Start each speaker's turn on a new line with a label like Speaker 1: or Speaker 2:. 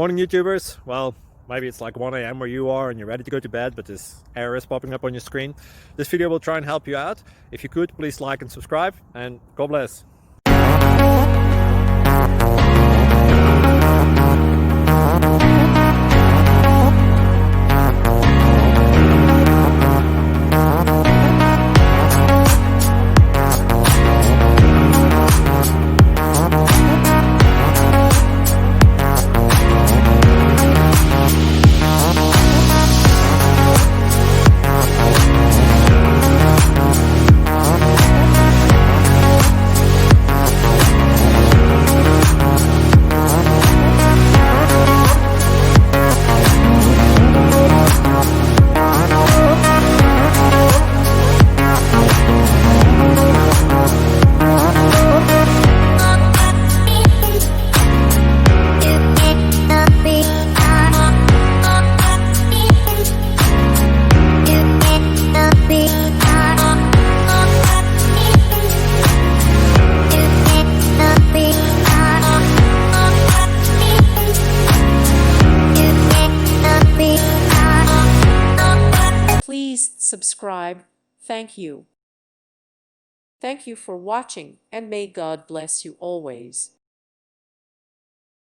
Speaker 1: Morning YouTubers. Well, maybe it's like 1 a.m. where you are and you're ready to go to bed, but this error is popping up on your screen. This video will try and help you out. If you could, please like and subscribe, and God bless.
Speaker 2: Please subscribe. Thank you. Thank you for watching, and may God bless you always.